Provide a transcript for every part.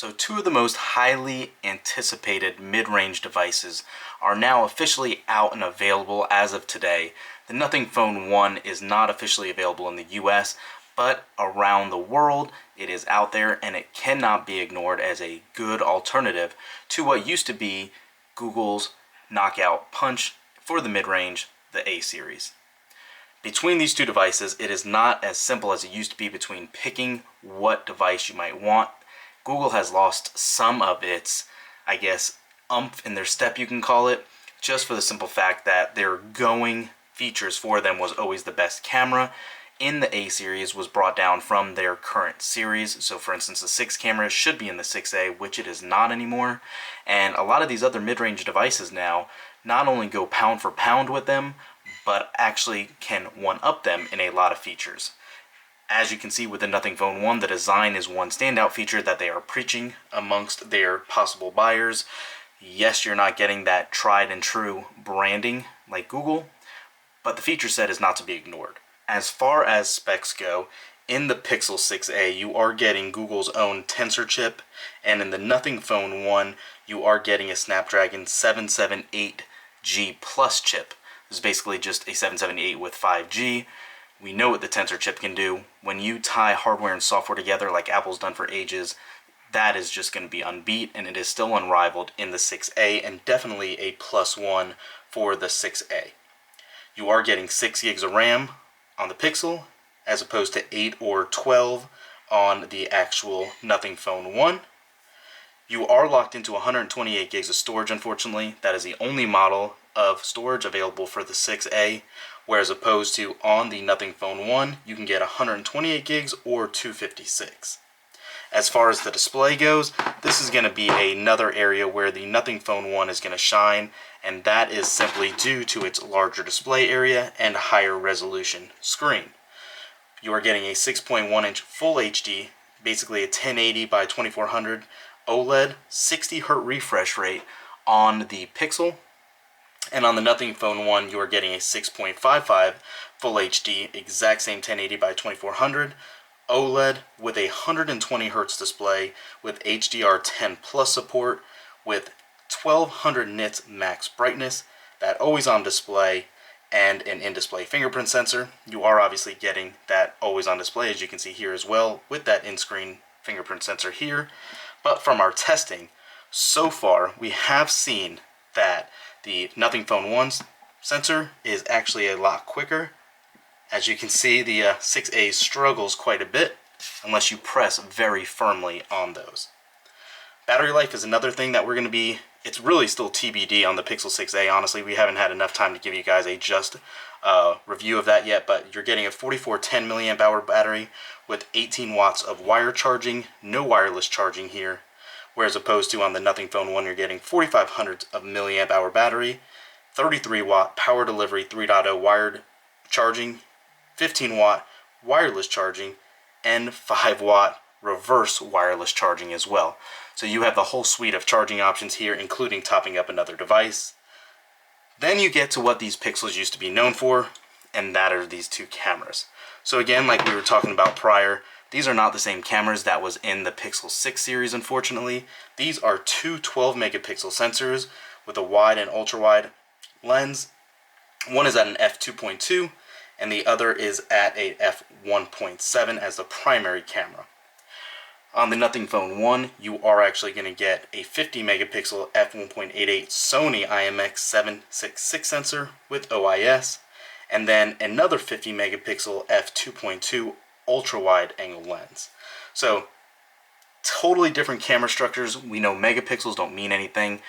So two of the most highly anticipated mid-range devices are now officially out and available as of today. The Nothing Phone 1 is not officially available in the US, but around the world it is out there and it cannot be ignored as a good alternative to what used to be Google's knockout punch for the mid-range, the A series. Between these two devices, it is not as simple as it used to be between picking what device you might want. Google has lost some of its, umph in their step, you can call it, just for the simple fact that their going features for them was always the best camera in the A series was brought down from their current series. So for instance, the 6 camera should be in the 6A, which it is not anymore. And a lot of these other mid-range devices now not only go pound for pound with them, but actually can one-up them in a lot of features. As you can see with the Nothing Phone 1, the design is one standout feature that they are preaching amongst their possible buyers. Yes, you're not getting that tried and true branding like Google, but the feature set is not to be ignored. As far as specs go, in the Pixel 6a, you are getting Google's own Tensor chip, and in the Nothing Phone 1, you are getting a Snapdragon 778G Plus chip. This is basically just a 778 with 5G. We know what the Tensor chip can do. When you tie hardware and software together like Apple's done for ages, that is just going to be unbeat, and it is still unrivaled in the 6A, and definitely a +1 for the 6A. You are getting 6 gigs of RAM on the Pixel, as opposed to 8 or 12 on the actual Nothing Phone 1. You are locked into 128 gigs of storage, unfortunately. That is the only model of storage available for the 6A, whereas opposed to on the Nothing Phone 1, you can get 128 gigs or 256. As far as the display goes, this is going to be another area where the Nothing Phone 1 is going to shine, and that is simply due to its larger display area and higher resolution screen. You are getting a 6.1-inch Full HD, basically a 1080 by 2400 OLED, 60Hz refresh rate on the Pixel. And on the Nothing Phone 1, you are getting a 6.55 Full HD, exact same 1080 by 2400 OLED with a 120Hz display with HDR10 Plus support with 1200 nits max brightness, that always-on display, and an in-display fingerprint sensor. You are obviously getting that always-on display, as you can see here as well, with that in-screen fingerprint sensor here. But from our testing, so far, we have seen that the Nothing Phone 1's sensor is actually a lot quicker. As you can see, the 6A struggles quite a bit unless you press very firmly on those. Battery life is another thing that we're going to be, it's really still TBD on the Pixel 6a. Honestly, we haven't had enough time to give you guys a just review of that yet, but you're getting a 4410 milliamp hour battery with 18 watts of wire charging, no wireless charging here. Whereas opposed to on the Nothing Phone 1, you're getting 4500 of milliamp hour battery, 33 watt power delivery 3.0 wired charging, 15 watt wireless charging, and 5 watt reverse wireless charging as well. So you have the whole suite of charging options here, including topping up another device. Then you get to what these Pixels used to be known for, and that are these two cameras. So again, like we were talking about prior, these are not the same cameras that was in the Pixel 6 series, unfortunately. These are two 12 megapixel sensors with a wide and ultra wide lens. One is at an f2.2 and the other is at a f1.7 as the primary camera. On the Nothing Phone 1, you are actually going to get a 50 megapixel f1.88 Sony IMX766 sensor with OIS, and then another 50 megapixel f2.2 ultra wide angle lens. So totally different camera structures. We know megapixels don't mean anything.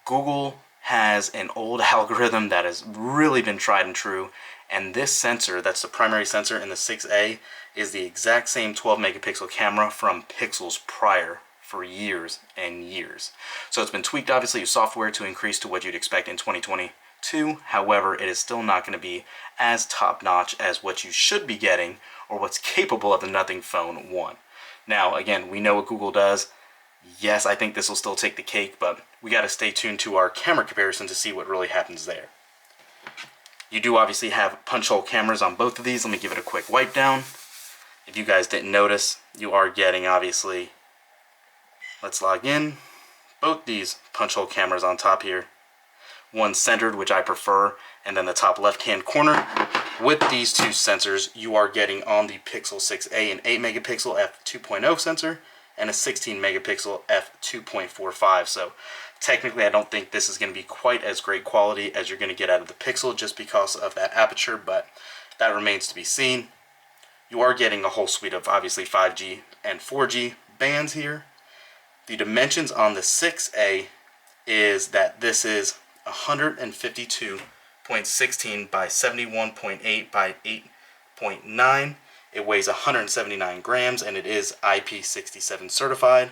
Google has an old algorithm that has really been tried and true, and this sensor, that's the primary sensor in the 6A, is the exact same 12 megapixel camera from Pixels prior for years and years. So it's been tweaked obviously with software to increase to what you'd expect in 2022. However, it is still not going to be as top notch as what you should be getting or what's capable of the Nothing Phone 1. Now, again, we know what Google does. Yes, I think this will still take the cake, but we got to stay tuned to our camera comparison to see what really happens there. You do obviously have punch hole cameras on both of these. Let me give it a quick wipe down. If you guys didn't notice, you are getting obviously Let's log in. Both these punch hole cameras on top here. One centered, which I prefer, and then the top left-hand corner. With these two sensors, you are getting on the Pixel 6a an 8 megapixel f2.0 sensor and a 16 megapixel f2.45. So technically, I don't think this is going to be quite as great quality as you're going to get out of the Pixel just because of that aperture, but that remains to be seen. You are getting a whole suite of obviously 5G and 4G bands here. The dimensions on the 6A is that this is 152.16 by 71.8 by 8.9. It weighs 179 grams and it is IP67 certified.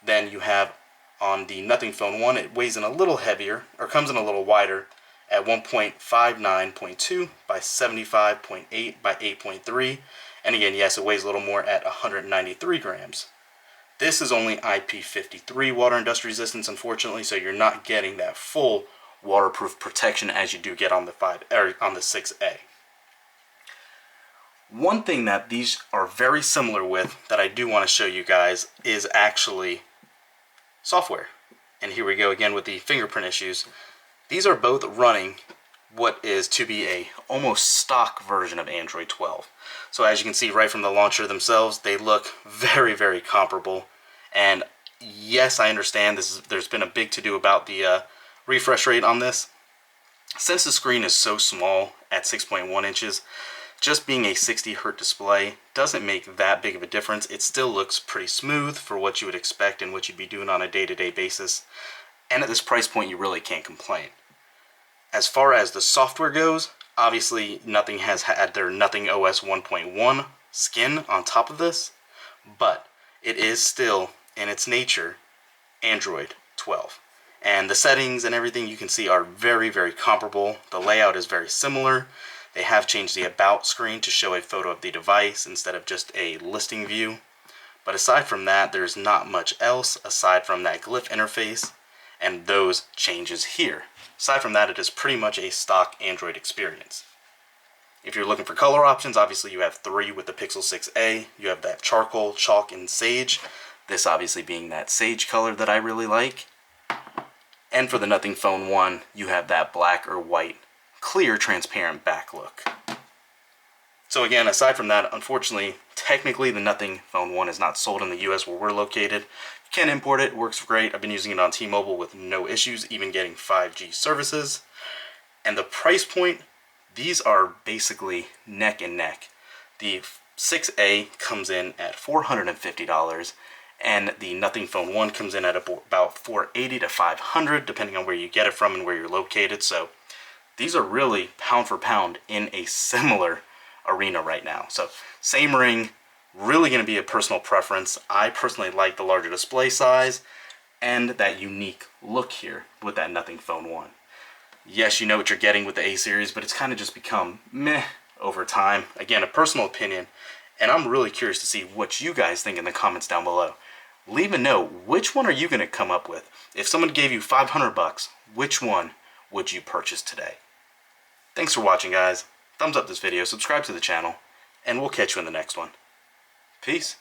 Then you have on the Nothing Phone 1, it weighs in a little heavier, or comes in a little wider, at 1.59.2 by 75.8 by 8.3. And again, yes, it weighs a little more at 193 grams. This is only IP53 water and dust resistance, unfortunately, so you're not getting that full waterproof protection as you do get on the 6A. One thing that these are very similar with that I do want to show you guys is actually software. And here we go again with the fingerprint issues. These are both running what is to be a almost stock version of Android 12. So as you can see right from the launcher themselves, they look very, very comparable. And yes, I understand there's been a big to-do about the refresh rate on this. Since the screen is so small at 6.1 inches, just being a 60 Hz display doesn't make that big of a difference. It still looks pretty smooth for what you would expect and what you'd be doing on a day-to-day basis. And at this price point, you really can't complain. As far as the software goes, obviously Nothing has had their Nothing OS 1.1 skin on top of this, but it is still, in its nature, Android 12. And the settings and everything you can see are very, very comparable. The layout is very similar. They have changed the About screen to show a photo of the device instead of just a listing view. But aside from that, there's not much else aside from that glyph interface and those changes here. Aside from that, it is pretty much a stock Android experience. If you're looking for color options, obviously you have 3 with the Pixel 6a. You have that charcoal, chalk, and sage. This obviously being that sage color that I really like. And for the Nothing Phone 1, you have that black or white, clear, transparent back look. So again, aside from that, unfortunately, technically the Nothing Phone 1 is not sold in the US where we're located. You can import it, works great. I've been using it on T-Mobile with no issues, even getting 5G services. And the price point, these are basically neck and neck. The 6A comes in at $450, and the Nothing Phone 1 comes in at about $480 to $500, depending on where you get it from and where you're located. So these are really pound for pound in a similar arena right now. So same ring, really going to be a personal preference. I personally like the larger display size and that unique look here with that Nothing Phone 1. Yes, you know what you're getting with the A series, but it's kind of just become meh over time. Again, a personal opinion, and I'm really curious to see what you guys think in the comments down below. Leave a note, which one are you going to come up with? If someone gave you $500, which one would you purchase today? Thanks for watching, guys. Thumbs up this video, subscribe to the channel, and we'll catch you in the next one. Peace.